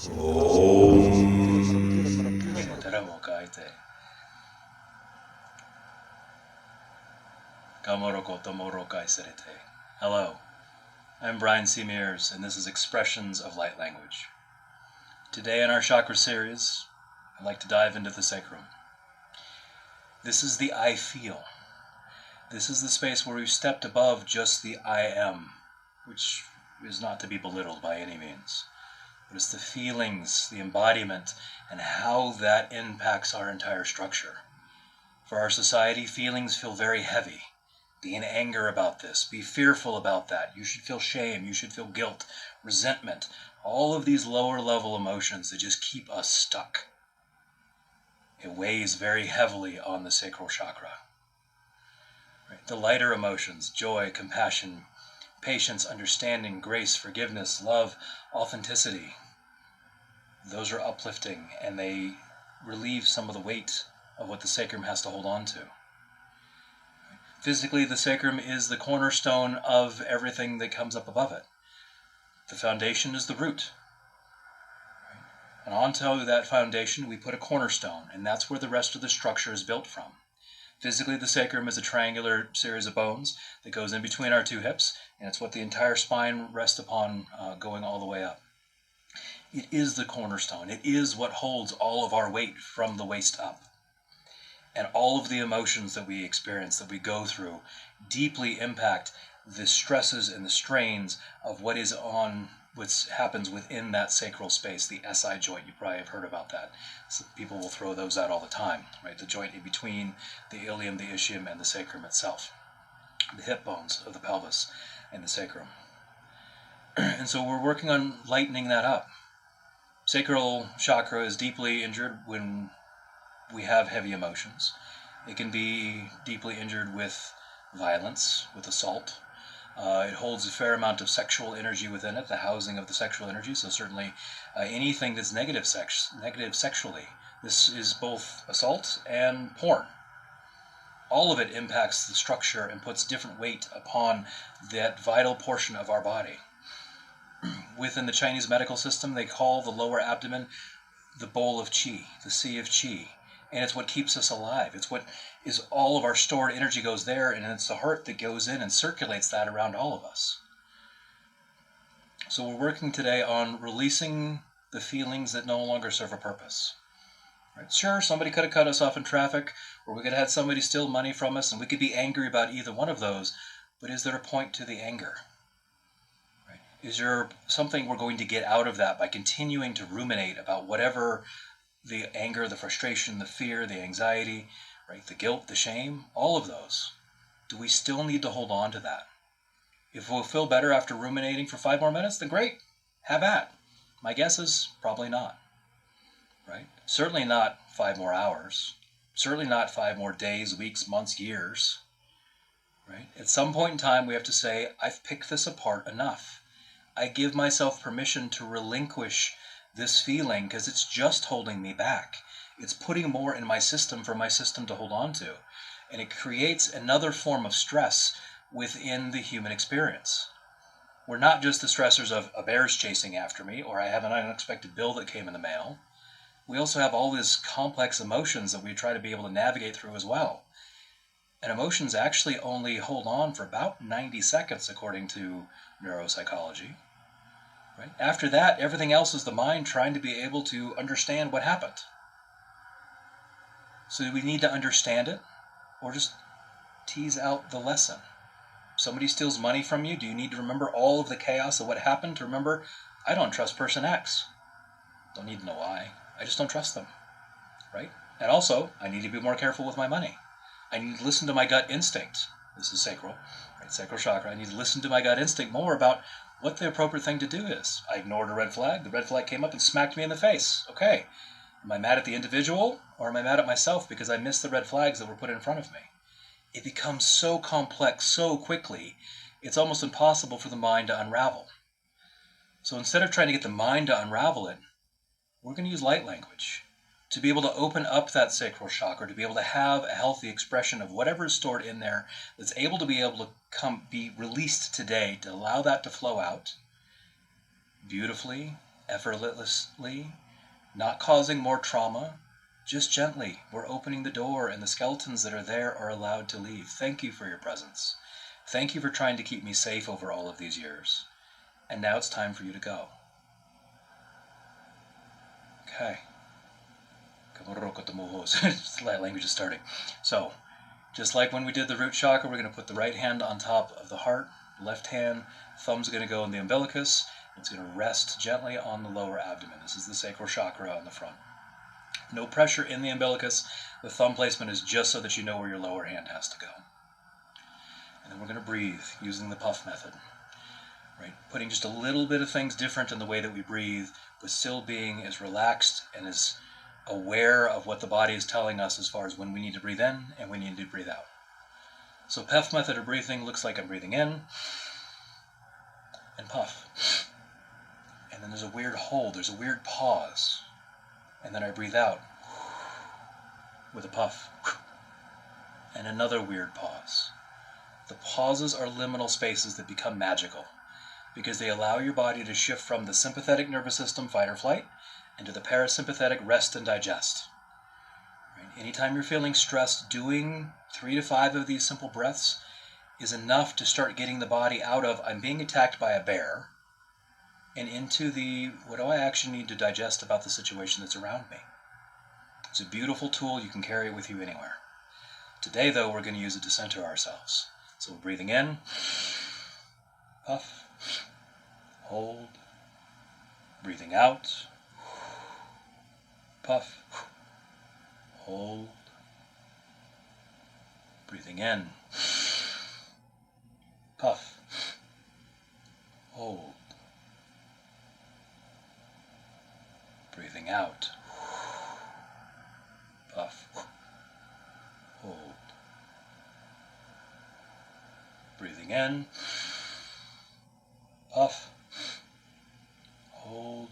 Hello, I'm Brian C. Mears, and this is Expressions of Light Language. Today in our chakra series, I'd like to dive into the sacrum. This is the I feel. This is the space where we've stepped above just the I am, which is not to be belittled by any means. But it's the feelings, the embodiment, and how that impacts our entire structure. For our society, feelings feel very heavy. Be in anger about this. Be fearful about that. You should feel shame. You should feel guilt, resentment. All of these lower level emotions that just keep us stuck. It weighs very heavily on the sacral chakra. Right? The lighter emotions, joy, compassion, patience, understanding, grace, forgiveness, love, authenticity, those are uplifting, and they relieve some of the weight of what the sacrum has to hold on to. Physically, the sacrum is the cornerstone of everything that comes up above it. The foundation is the root. And onto that foundation, we put a cornerstone, and that's where the rest of the structure is built from. Physically, the sacrum is a triangular series of bones that goes in between our two hips, and it's what the entire spine rests upon, going all the way up. It is the cornerstone. It is what holds all of our weight from the waist up. And all of the emotions that we experience, that we go through, deeply impact the stresses and the strains of what happens within that sacral space, the SI joint. You probably have heard about that. So people will throw those out all the time, right? The joint in between the ilium, the ischium, and the sacrum itself. The hip bones of the pelvis and the sacrum. And so we're working on lightening that up. Sacral chakra is deeply injured when we have heavy emotions. It can be deeply injured with violence, with assault. It holds a fair amount of sexual energy within it, the housing of the sexual energy. So certainly anything that's negative sexually. This is both assault and porn. All of it impacts the structure and puts different weight upon that vital portion of our body. Within the Chinese medical system, they call the lower abdomen the bowl of qi, the sea of qi. And it's what keeps us alive. It's what is all of our stored energy goes there, and it's the heart that goes in and circulates that around all of us. So we're working today on releasing the feelings that no longer serve a purpose. Right? Sure, somebody could have cut us off in traffic, or we could have had somebody steal money from us, and we could be angry about either one of those, but is there a point to the anger? Right? Is there something we're going to get out of that by continuing to ruminate about whatever the anger, the frustration, the fear, the anxiety, right? The guilt, the shame, all of those? Do we still need to hold on to that? If we'll feel better after ruminating for 5 more minutes, then great, have at. My guess is probably not, right? Certainly not 5 more hours. Certainly not 5 more days, weeks, months, years, right? At some point in time, we have to say, I've picked this apart enough. I give myself permission to relinquish this feeling because it's just holding me back. It's putting more in my system for my system to hold on to. And it creates another form of stress within the human experience. We're not just the stressors of a bear's chasing after me, or I have an unexpected bill that came in the mail. We also have all these complex emotions that we try to be able to navigate through as well. And emotions actually only hold on for about 90 seconds according to neuropsychology. Right? After that, everything else is the mind trying to be able to understand what happened. So do we need to understand it, or just tease out the lesson? Somebody steals money from you. Do you need to remember all of the chaos of what happened to remember, I don't trust person X? Don't need to know why. I just don't trust them. Right? And also, I need to be more careful with my money. I need to listen to my gut instinct. This is sacral, right? Sacral chakra. I need to listen to my gut instinct more about what the appropriate thing to do is. I ignored a red flag. The red flag came up and smacked me in the face. Okay. Am I mad at the individual, or am I mad at myself because I missed the red flags that were put in front of me? It becomes so complex so quickly, it's almost impossible for the mind to unravel. So instead of trying to get the mind to unravel it, we're going to use light language to be able to open up that sacral chakra, to be able to have a healthy expression of whatever is stored in there that's able to be released today, to allow that to flow out beautifully, effortlessly, not causing more trauma, just gently. We're opening the door and the skeletons that are there are allowed to leave. Thank you for your presence. Thank you for trying to keep me safe over all of these years. And now it's time for you to go. Okay. Light language is starting. So, just like when we did the root chakra, we're going to put the right hand on top of the heart, left hand, thumb's going to go in the umbilicus. It's going to rest gently on the lower abdomen. This is the sacral chakra on the front. No pressure in the umbilicus. The thumb placement is just so that you know where your lower hand has to go. And then we're going to breathe using the puff method. Right? Putting just a little bit of things different in the way that we breathe, but still being as relaxed and as aware of what the body is telling us as far as when we need to breathe in and when we need to breathe out. So puff method of breathing looks like I'm breathing in and puff. And then there's a weird hold, there's a weird pause. And then I breathe out with a puff. And another weird pause. The pauses are liminal spaces that become magical because they allow your body to shift from the sympathetic nervous system, fight or flight, into the parasympathetic, rest and digest. Right? Anytime you're feeling stressed, doing 3 to 5 of these simple breaths is enough to start getting the body out of, I'm being attacked by a bear, and into the, what do I actually need to digest about the situation that's around me? It's a beautiful tool. You can carry it with you anywhere. Today, though, we're going to use it to center ourselves. So we're breathing in, puff, hold, breathing out, puff, hold, breathing in, puff, hold, breathing out, puff, hold, breathing in, puff, hold.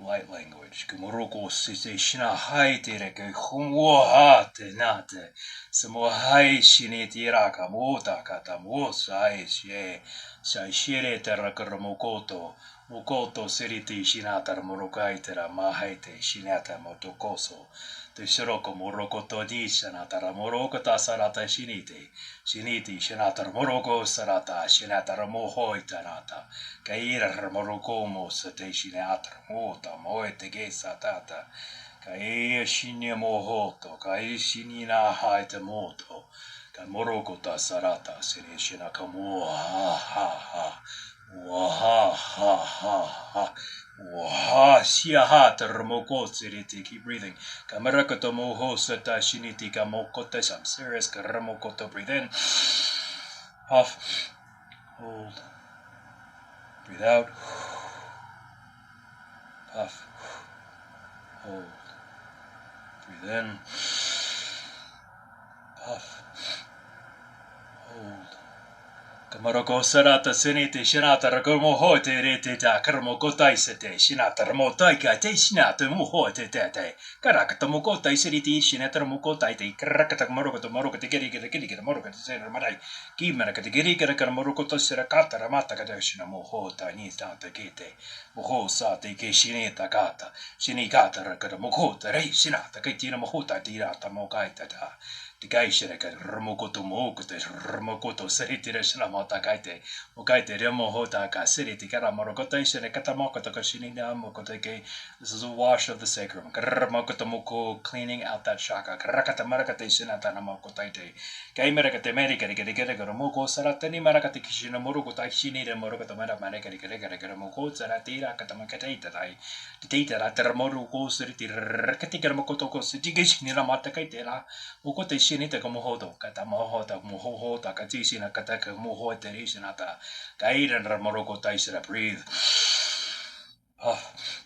Light language. Kumoroko sise shina hai tere ke humwa ha te nate. Samo hai shini tira ka mota kata mo sai she. Sai shire tera karamokoto. Mokoto siriti shinata morokai tera mahaite shinata motokoso. Te shiroko morokoto di shanata morokota sarata shinite. Shiniti shinata moroko sarata shinata mohoi tarata. Kaira moroko mo sate shinata mota moete ge satata. Kai shinya mohoto. Kai shinina haite moto. Kai morokota sarata sirishina kamo ha ha ha. Waha ha ha ha. Waha shia ha termoko siriti. Keep breathing. Kamarakoto moho sata shiniti kamokote. I'm serious. Karamokoto. Breathe in. Puff. Hold. Breathe out. Puff. Hold. Breathe in. Puff. Hold. Kamaroko sarata siniti shinata rakomo hote rete ta karmoko taisete shinata ramotai ka te shinata muhote tete karakata moko taisiti shinata moko taite karakata moroko to moroko te giri moroko te sera marai kimara te giri karakara moroko to sera kata ramata ka shina mohota ni ta kete moho sa te ke shineta kata shinikata rakara moko rei shinata ka tina mohota tira ta mokai ta Tikai shireka ramokoto mokote ramokoto seritire shinamata kaite mokaite remohota ka siriti kara morokota shireka tamokoto kashinina mokote ke. This is a wash of the sacrum. Karamokoto moko, cleaning out that chakra. Karakata marakate shinata namokotaite. Kai merakate merikari kare moko saratani marakate kishina morokota shinire morokota marakari kare moko saratira katamakate tai. Tita ratermoroko siriti rakati karamokoto ko sitigishina mata kaitera mokote shinita ka mohodo kata mohota mohohota katishina kataka mohote rishinata kairan ramoroko taisira. Breathe. Puff.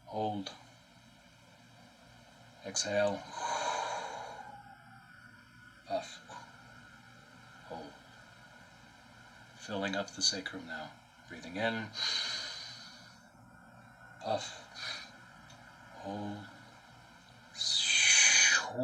Hold. Exhale. Puff. Hold. Filling up the sacrum now. Breathing in. Puff. Hold.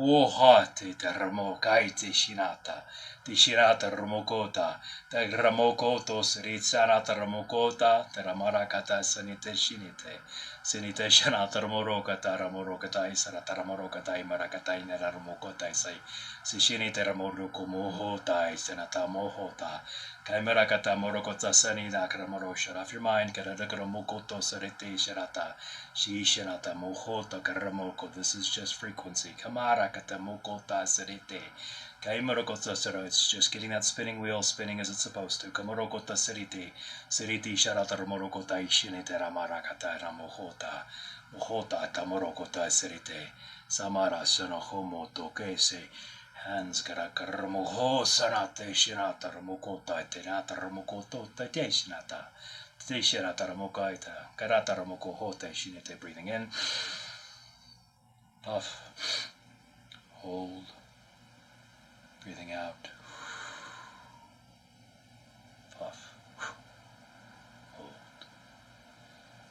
Wohate Ramokaite Shinata, the Shinata Ramokota, the Ramokoto Sritsanata Ramokota, the Ramarakata Sanite Shinite, Sinite Shanata Ramorokata, Ramorokatai, Sarataramokatai, Marakatai, Neramokotai, say, Sishinite Ramoroko Mohotai, Senata Mohota, Kaimarakata Morokota Sani, Nakramoro, shut off your mind, Karadakaramokoto Sarete Sharata, Shi Shanata Mohota Karamoko, this is just frequency. Kamarakata Mokota Sarete. Kaimarokota Sara, it's just getting that spinning wheel spinning as it's supposed to. Kamarokota Sarete, Sarete Sharata Ramorokota Ishinete Ramarakata Ramohota, Mohota Tamorokota Sarete, Samara Sonohomo Tokese. Hands Karakaramoho Sanate Shinata Ramokota Tenata Ramokoto Teshinata Teshirata Ramokaita Karata Ramoko Hote Shinete, breathing in, puff, hold, breathing out, puff, hold,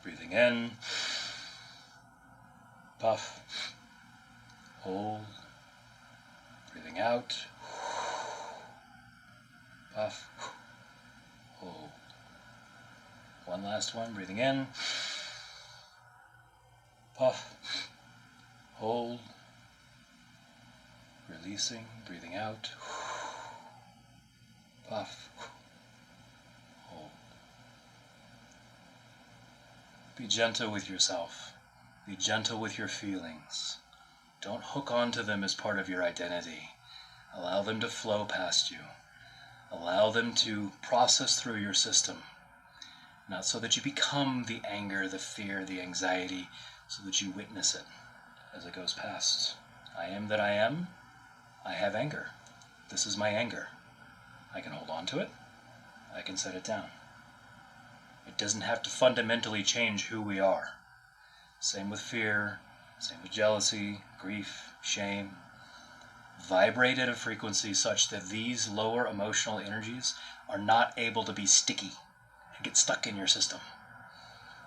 breathing in, puff, hold, breathing out, puff, hold. One last one, breathing in, puff, hold, releasing, breathing out, puff, hold. Be gentle with yourself. Be gentle with your feelings. Don't hook onto them as part of your identity. Allow them to flow past you. Allow them to process through your system. Not so that you become the anger, the fear, the anxiety, so that you witness it as it goes past. I am that I am. I have anger. This is my anger. I can hold on to it. I can set it down. It doesn't have to fundamentally change who we are. Same with fear, same with jealousy, grief, shame. Vibrate at a frequency such that these lower emotional energies are not able to be sticky and get stuck in your system.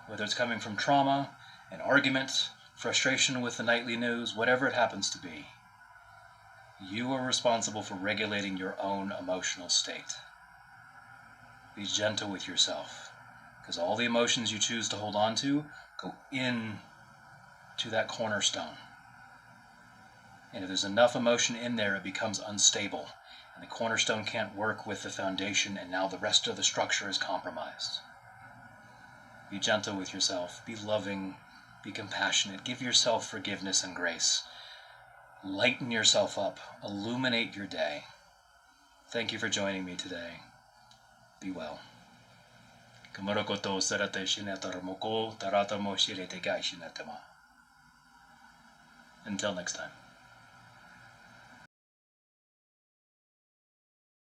Whether it's coming from trauma, an argument, frustration with the nightly news, whatever it happens to be, you are responsible for regulating your own emotional state. Be gentle with yourself, because all the emotions you choose to hold on to go in to that cornerstone. And if there's enough emotion in there, it becomes unstable, and the cornerstone can't work with the foundation, and now the rest of the structure is compromised. Be gentle with yourself. Be loving. Be compassionate. Give yourself forgiveness and grace. Lighten yourself up. Illuminate your day. Thank you for joining me today. Be well. Until next time.